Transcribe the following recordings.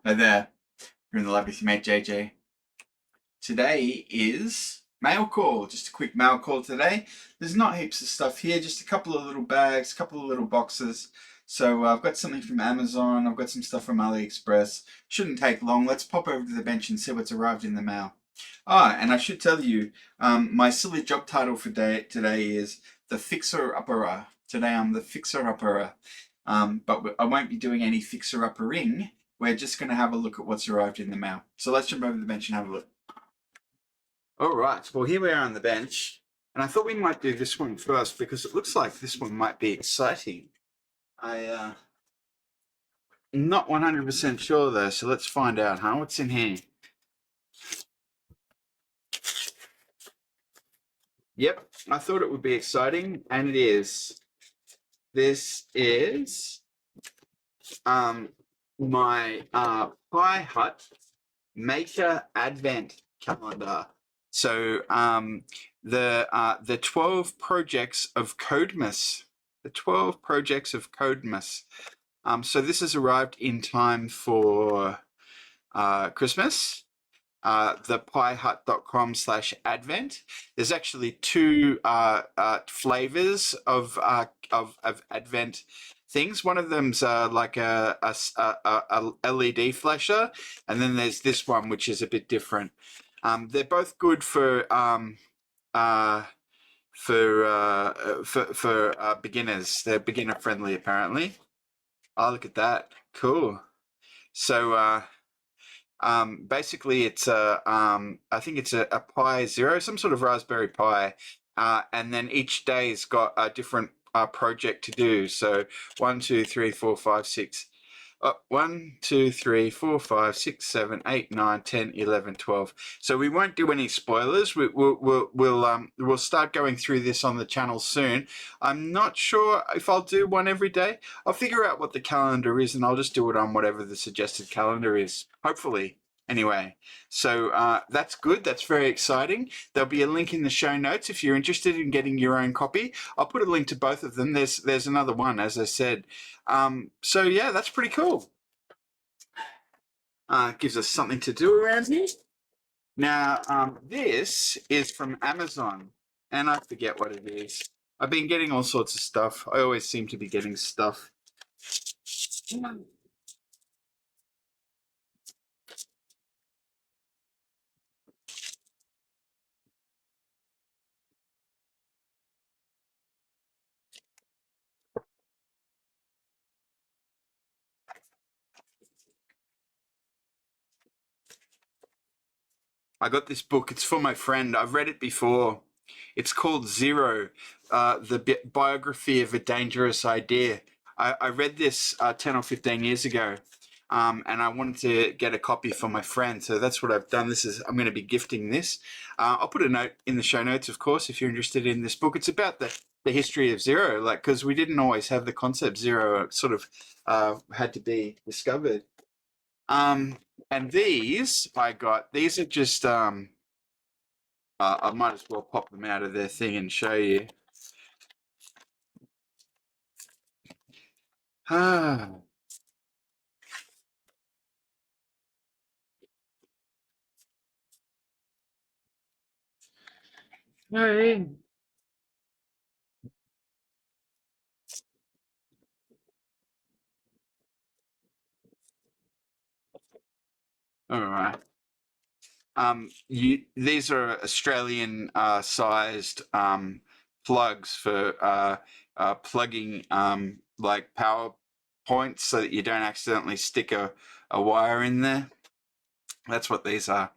Hi there, you're in the lab with your mate JJ. Today is mail call, just a quick mail call today. There's not heaps of stuff here, just a couple of little bags, a couple of little boxes. So I've got something from Amazon, I've got some stuff from AliExpress. Shouldn't take long. Let's pop over to the bench and see what's arrived in the mail. And I should tell you, my silly job title for today is the fixer-upperer. Today I'm the fixer-upperer. But I won't be doing any fixer-uppering. We're just going to have a look at what's arrived in the mail. So let's jump over the bench and have a look. All right, well here we are on the bench. And I thought we might do this one first because it looks like this one might be exciting. I'm not 100% sure though, so let's find out, huh? What's in here? Yep, I thought it would be exciting, and it is. This is my Pie Hut Maker Advent calendar. So the 12 projects of Codemas. The 12 projects of Codemas. So this has arrived in time for Christmas. thepiehut.com/advent. There's actually two flavors of advent things. One of them's like a LED flasher, and then there's this one which is a bit different. They're both good for beginners. They're beginner friendly apparently. Oh, look at that! Cool. So basically it's I think it's a Pi Zero, some sort of Raspberry Pi, and then each day's got a different project to do. So 1, 2, 3, 4, 5, 6. 1, 2, 3, 4, 5, 6, 7, 8, 9, 10, 11, 12. So we won't do any spoilers. We'll start going through this on the channel soon. I'm not sure if I'll do one every day. I'll figure out what the calendar is and I'll just do it on whatever the suggested calendar is, hopefully. Anyway, so that's good. That's very exciting. There'll be a link in the show notes if you're interested in getting your own copy. I'll put a link to both of them. There's another one, as I said. So yeah, that's pretty cool. Gives us something to do around here. Now, this is from Amazon, and I forget what it is. I've been getting all sorts of stuff. I always seem to be getting stuff. I got this book. It's for my friend. I've read it before. It's called Zero, the biography of a dangerous idea. I read this 10 or 15 years ago, and I wanted to get a copy for my friend. So that's what I've done. I'm going to be gifting this. I'll put a note in the show notes, of course, if you're interested in this book. It's about the history of zero, like, because we didn't always have the concept zero. It sort of had to be discovered. And these I got. These are just I might as well pop them out of their thing and show you. Ah. Hey. All right. These are Australian sized plugs for plugging like power points so that you don't accidentally stick a wire in there. That's what these are.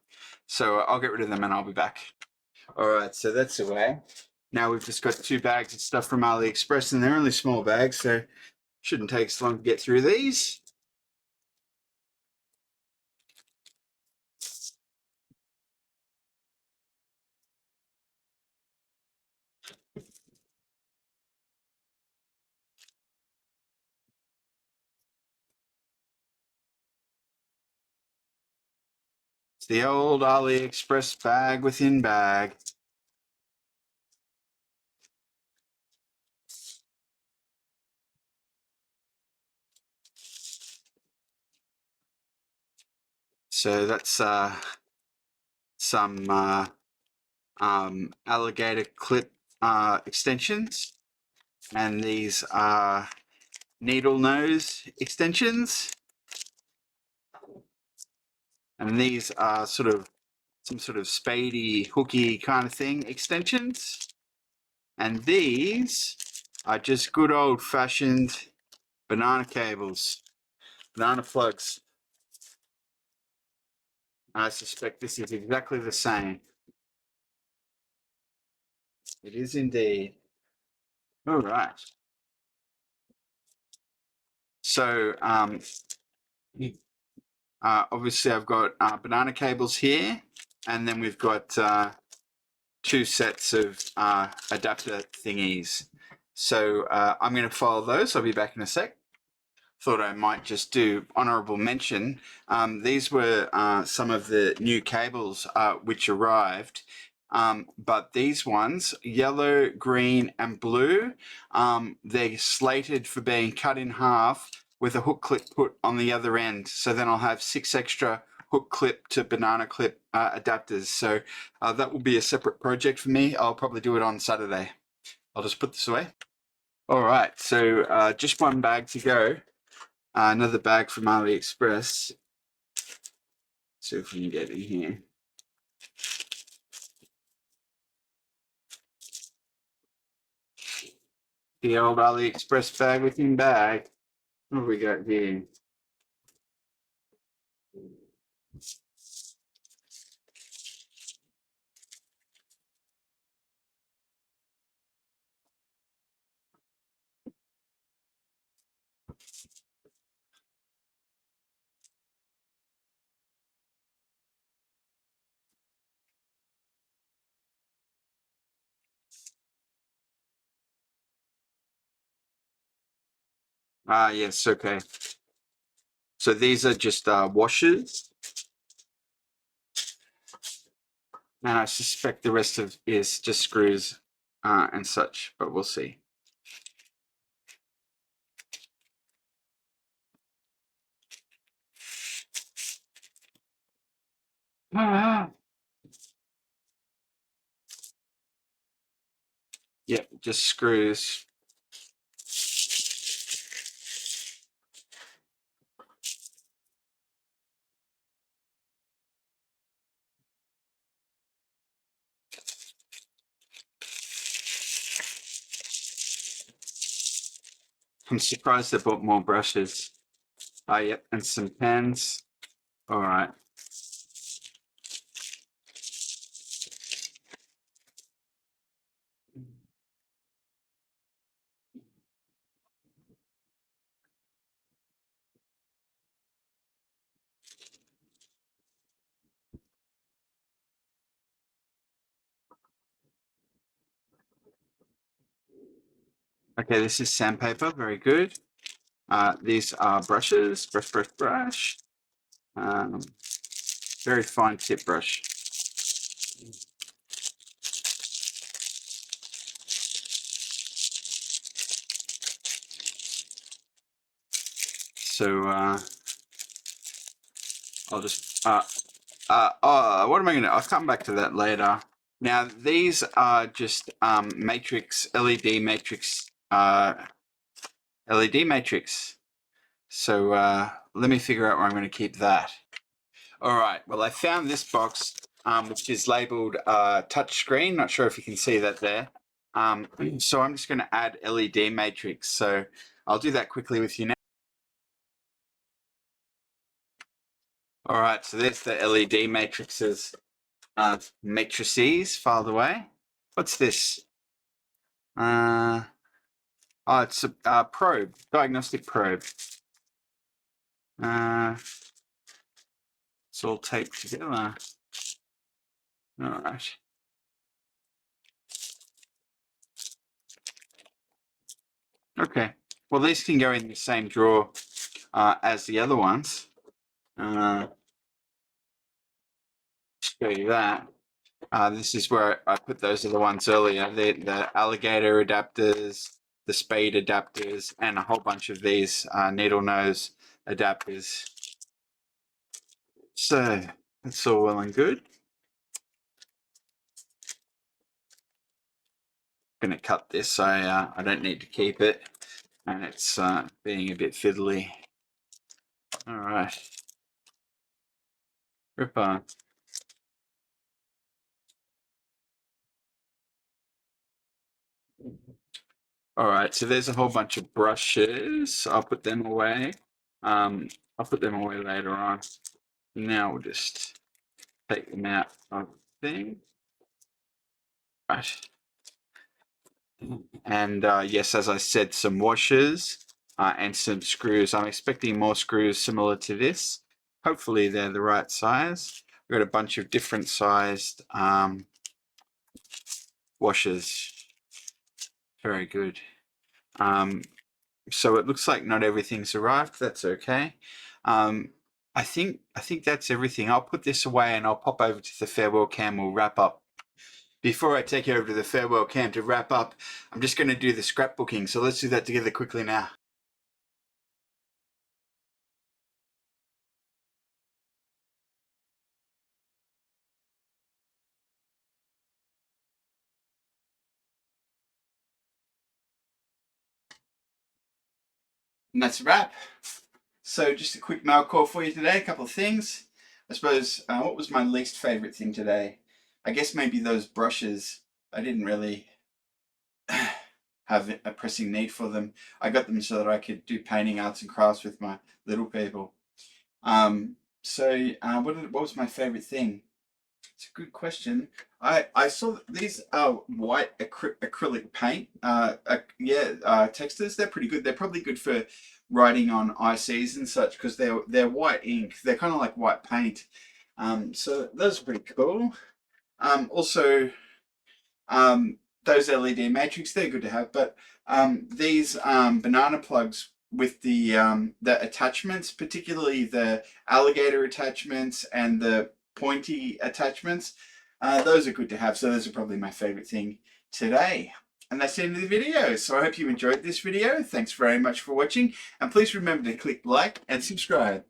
So I'll get rid of them and I'll be back. All right, so that's away. Now we've just got 2 bags of stuff from AliExpress, and they're only small bags, so shouldn't take so long to get through these. It's the old AliExpress bag within bag. So that's some alligator clip extensions, and these are needle nose extensions, and these are sort of some sort of spadey, hooky kind of thing extensions, and these are just good old-fashioned banana cables, banana plugs. I suspect this is exactly the same. It is indeed. All right. So obviously I've got banana cables here, and then we've got two sets of adapter thingies. So I'm going to follow those. I'll be back in a sec. Thought I might just do honorable mention. These were some of the new cables which arrived. But these ones, yellow, green, and blue, they're slated for being cut in half with a hook clip put on the other end. So then I'll have 6 extra hook clip to banana clip adapters. So that will be a separate project for me. I'll probably do it on Saturday. I'll just put this away. All right, so just one bag to go. Another bag from AliExpress. See if we can get in here. The old AliExpress bag within bag. What have we got here? Yes, okay. So these are just washers, and I suspect the rest of is just screws and such, but we'll see. Yep, just screws. I'm surprised they bought more brushes. Yep, and some pens. All right. Okay, this is sandpaper. Very good. These are brushes. Brush. Very fine tip brush. So I'll just what am I gonna? I'll come back to that later. Now these are just matrix LED matrix LED matrix. So let me figure out where I'm going to keep that. All right. Well, I found this box which is labeled touchscreen. Not sure if you can see that there. So I'm just going to add LED matrix. So I'll do that quickly with you now. All right. So there's the LED matrices. Matrices filed away. What's this? Oh, it's a probe, diagnostic probe. It's all taped together. All right. Okay. Well, these can go in the same drawer as the other ones. Show you that. This is where I put those other ones earlier. The alligator adapters, the spade adapters, and a whole bunch of these needle nose adapters. So that's all well and good. I'm going to cut this. I don't need to keep it, and it's being a bit fiddly. All right, rip on. All right, so there's a whole bunch of brushes. I'll put them away. I'll put them away later on. Now we'll just take them out of the thing. Right. And yes, as I said, some washers and some screws. I'm expecting more screws similar to this. Hopefully they're the right size. We've got a bunch of different sized washers. Very good. So it looks like not everything's arrived. That's okay. I think that's everything. I'll put this away and I'll pop over to the farewell cam. We'll wrap up. Before I take you over to the farewell cam to wrap up, I'm just going to do the scrapbooking. So let's do that together quickly now. And that's a wrap. So just a quick mail call for you today. A couple of things. I suppose, what was my least favorite thing today? I guess maybe those brushes. I didn't really have a pressing need for them. I got them so that I could do painting, arts and crafts with my little people. What was my favorite thing? It's a good question. I saw these white acrylic paint textures. They're pretty good. They're probably good for writing on ICs and such because they're white ink. They're kind of like white paint. So those are pretty cool. Also, those LED matrix, they're good to have, but these banana plugs with the attachments, particularly the alligator attachments and the pointy attachments, those are good to have. So those are probably my favorite thing today. And that's the end of the video. So I hope you enjoyed this video. Thanks very much for watching. And please remember to click like and subscribe.